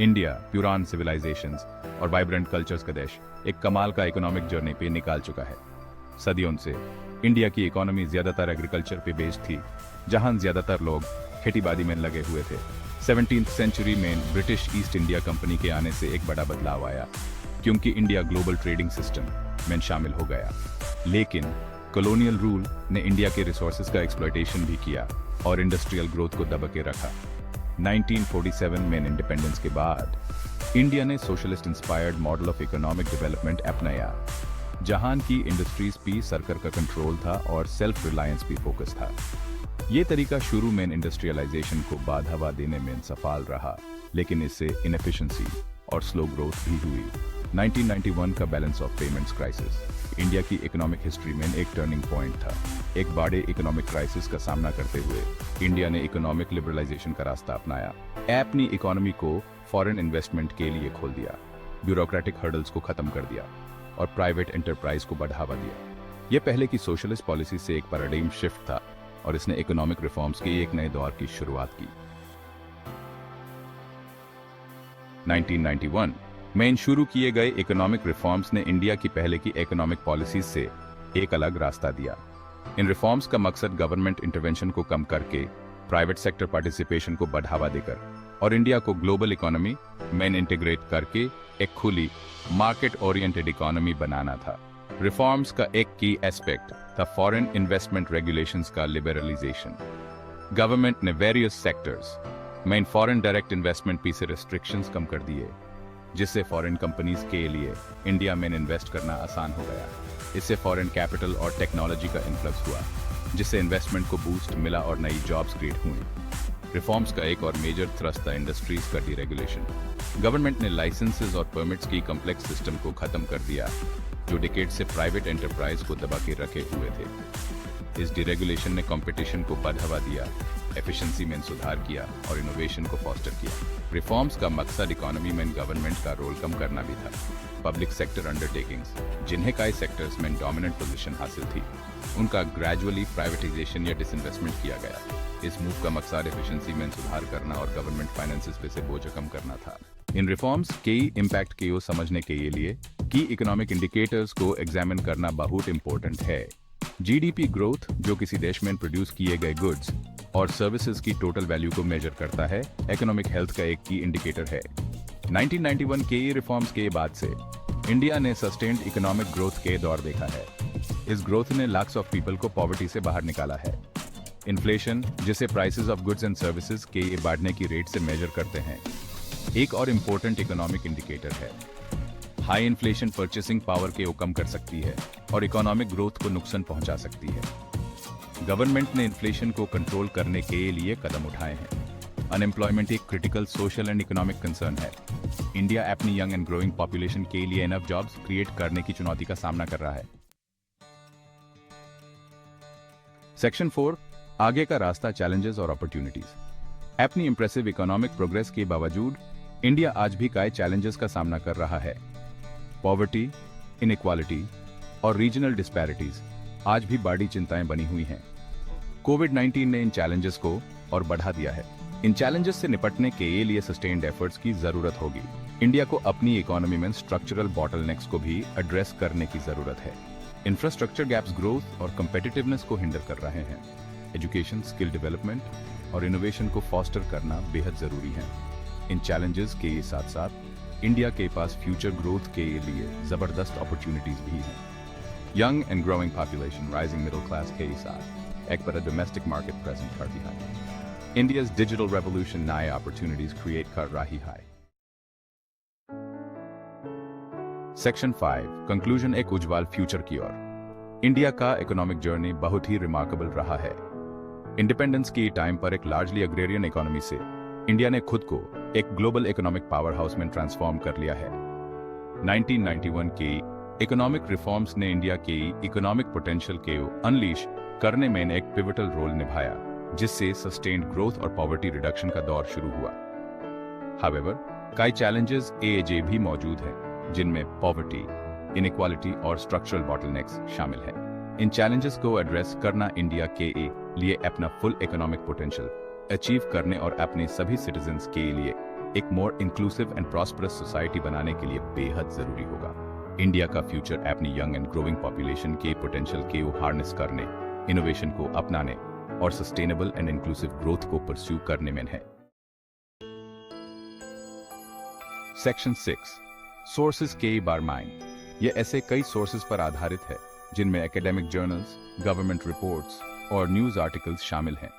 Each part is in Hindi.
इंडिया पुरान सिविलाइजेशंस और वाइब्रेंट कल्चर्स का देश एक कमाल का इकोनॉमिक जर्नी पे निकाल चुका है। सदियों से इंडिया की इकोनॉमी ज्यादातर एग्रीकल्चर पे बेस्ड थी, जहां ज्यादातर लोग खेतीबाड़ी में लगे हुए थे। 17th सेंचुरी में ब्रिटिश ईस्ट इंडिया कंपनी के आने से एक बड़ा बदलाव आया, क्योंकि इंडिया ग्लोबल ट्रेडिंग सिस्टम में शामिल हो गया। लेकिन कॉलोनियल रूल ने इंडिया के रिसोर्सेज का एक्सप्लॉयटेशन भी किया और इंडस्ट्रियल ग्रोथ को दबा के रखा। 1947 में इंडिपेंडेंस के बाद इंडिया ने socialist inspired model of economic development अपनाया, जहां की इंडस्ट्रीज पे सरकार का कंट्रोल था और सेल्फ रिलायंस पे फोकस था। ये तरीका शुरू में इंडस्ट्रियलाइजेशन को बढ़ावा देने में सफल रहा, लेकिन इससे इनएफिशिएंसी और स्लो ग्रोथ भी हुई। 1991 का balance of payments crisis India की इकोनॉमिक हिस्ट्री में एक टर्निंग पॉइंट था। एक बड़े इकोनॉमिक क्राइसिस का सामना करते हुए इंडिया ने इकोनॉमिक लिबरलाइजेशन का रास्ता अपनाया। अपनी इकोनॉमी को फॉरेन इन्वेस्टमेंट के लिए खोल दिया, ब्यूरोक्रेटिक हर्डल्स को खत्म कर दिया और प्राइवेट एंटरप्राइज को बढ़ावा दिया। यह पहले की सोशलिस्ट पॉलिसी से एक पैराडाइम शिफ्ट था और इसने इकोनॉमिक रिफॉर्म्स के एक नए दौर की शुरुआत की। 1991 में इन शुरू किए गए इकोनॉमिक रिफॉर्म्स ने इंडिया की पहले की इकोनॉमिक पॉलिसीज से एक अलग रास्ता दिया। इन रिफॉर्म्स का मकसद गवर्नमेंट इंटरवेंशन को कम करके प्राइवेट सेक्टर पार्टिसिपेशन को बढ़ावा देकर और इंडिया को ग्लोबल इकोनॉमी में इंटीग्रेट करके एक खुली मार्केट ओरिएंटेड इकोनॉमी बनाना था। रिफॉर्म्स का एक की एस्पेक्ट था फॉरेन इन्वेस्टमेंट रेगुलेशंस का लिबरलाइजेशन। गवर्नमेंट ने वेरियस सेक्टर्स में फॉरेन डायरेक्ट इन्वेस्टमेंट पे से रिस्ट्रिक्शंस कम कर दिए, जिससे फॉरेन कंपनीज के लिए इंडिया में इन्वेस्ट करना आसान हो गया। इससे फॉरेन कैपिटल और टेक्नोलॉजी का इन्फ्लक्स हुआ, जिससे इन्वेस्टमेंट को बूस्ट मिला और नई जॉब्स क्रिएट हुई। रिफॉर्म्स का एक और मेजर थ्रस्ट था इंडस्ट्रीज का डीरेगुलेशन। गवर्नमेंट ने लाइसेंसेज और परमिट्स की कॉम्प्लेक्स सिस्टम को खत्म कर दिया, जो डिकेड से प्राइवेट एंटरप्राइज को दबा के रखे हुए थे। इस डीरेगुलेशन ने कंपटीशन को बढ़ावा दिया, एफिशिएंसी में सुधार किया और इनोवेशन को फॉस्टर किया। रिफॉर्म्स का मकसद इकोनॉमी में गवर्नमेंट का रोल कम करना भी था। पब्लिक सेक्टर अंडरटेकिंग्स, जिन्हें कई सेक्टर्स में डोमिनेंट पोजीशन हासिल थी, उनका ग्रेजुअली प्राइवेटाइजेशन या डिसइन्वेस्टमेंट किया गया। इस मूव का मकसद एफिशिएंसी में सुधार करना और गवर्नमेंट फाइनेंसेस पे से बोझ कम करना था। इन रिफॉर्म्स के इम्पैक्ट को समझने के लिए की इकोनॉमिक इंडिकेटर्स को एग्जामिन करना बहुत इंपॉर्टेंट है। जीडीपी ग्रोथ, जो किसी देश में प्रोड्यूस किए गए गुड्स और सर्विसेज की टोटल वैल्यू को मेजर करता है, इकोनॉमिक हेल्थ का एक की इंडिकेटर है। 1991 के रिफॉर्म्स के बाद से इंडिया ने सस्टेन्ड इकोनॉमिक ग्रोथ के दौर देखा है। इस ग्रोथ ने लाख्स ऑफ पीपल को पॉवर्टी से बाहर निकाला है। इन्फ्लेशन, जिसे prices of goods and services के बढ़ने की रेट से मेजर करते हैं, एक और इम्पोर्टेंट इकोनॉमिक इंडिकेटर है। हाई इन्फ्लेशन परचेसिंग पावर को कम कर सकती है और इकोनॉमिक ग्रोथ को नुकसान पहुंचा सकती है। गवर्नमेंट ने इन्फ्लेशन को कंट्रोल करने के लिए कदम उठाए हैं। अनएम्प्लॉयमेंट एक critical social and economic concern है। इंडिया अपनी यंग एंड ग्रोइंग पॉपुलेशन के लिए इनफ जॉब्स क्रिएट करने की चुनौती का सामना कर रहा है। सेक्शन 4, आगे का रास्ता, चैलेंजेस और अपॉर्चुनिटीज। अपनी इंप्रेसिव इकोनॉमिक प्रोग्रेस के बावजूद इंडिया आज भी कई चैलेंजेस का सामना कर रहा है। पॉवर्टी, इनइक्वालिटी और रीजनल डिस्पैरिटीज आज भी बड़ी चिंताएं बनी हुई हैं। कोविड-19 ने इन चैलेंजेस को और बढ़ा दिया है। इन चैलेंजेस से निपटने के लिए सस्टेन्ड एफर्ट्स की जरूरत होगी। इंडिया को अपनी इकोनॉमी में स्ट्रक्चरल बॉटलनेक्स को भी एड्रेस करने की जरूरत है। इंफ्रास्ट्रक्चर गैप्स ग्रोथ और कम्पिटिटिवनेस को हिंडर कर रहे हैं। एजुकेशन, स्किल डेवलपमेंट और इनोवेशन को फॉस्टर करना बेहद जरूरी है। इन चैलेंजेस के साथ साथ इंडिया के पास फ्यूचर ग्रोथ के लिए जबरदस्त अपॉर्चुनिटीज भी हैं। Young and growing population, rising middle class के साथ एक बड़ा डोमेस्टिक मार्केट प्रेजेंट करती है। इंडिया's डिजिटल रेवोल्यूशन नए अपॉर्चुनिटीज क्रिएट कर रही है। सेक्शन 5, कंक्लूजन, एक उज्जवल फ्यूचर की ओर। इंडिया का इकोनॉमिक जर्नी बहुत ही रिमार्केबल रहा है। इंडिपेंडेंस की टाइम पर एक लार्जली अग्रेरियन इकोनॉमी से इंडिया ने खुद को एक ग्लोबल इकोनॉमिक पावर हाउस में ट्रांसफॉर्म कर लिया है। 1991 के इकोनॉमिक रिफॉर्म्स ने इंडिया के इकोनॉमिक पोटेंशियल को अनलीश करने में एक पिवटल रोल निभाया, जिससे सस्टेन्ड ग्रोथ और पॉवर्टी रिडक्शन का दौर शुरू हुआ। हाउएवर, कई चैलेंजेस एजे भी मौजूद हैं, जिनमें पॉवर्टी, इनइक्वालिटी और स्ट्रक्चरल बॉटलनेक्स शामिल हैं। इन चैलेंजेस को एड्रेस करना इंडिया के लिए अपना फुल इकोनॉमिक पोटेंशियल अचीव करने और अपने सभी सिटीजन्स के लिए एक more inclusive and prosperous society बनाने के लिए बेहद जरूरी होगा। इंडिया का फ्यूचर अपनी यंग एंड ग्रोइंग पॉपुलेशन के पोटेंशियल को हार्नेस करने, इनोवेशन को अपनाने और सस्टेनेबल एंड इंक्लूसिव ग्रोथ को परस्यू करने में है। सेक्शन 6 सोर्सेज के बार माइंड। यह ऐसे कई सोर्सेज पर आधारित है जिनमें एकेडमिक जर्नल्स, गवर्नमेंट रिपोर्ट्स और न्यूज आर्टिकल्स शामिल हैं।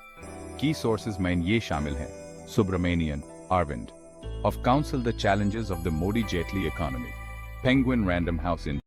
की सोर्सेज में ये शामिल हैं: Subramanian Arvind of counsel the challenges of the Modi Jaitley economy, Penguin Random House in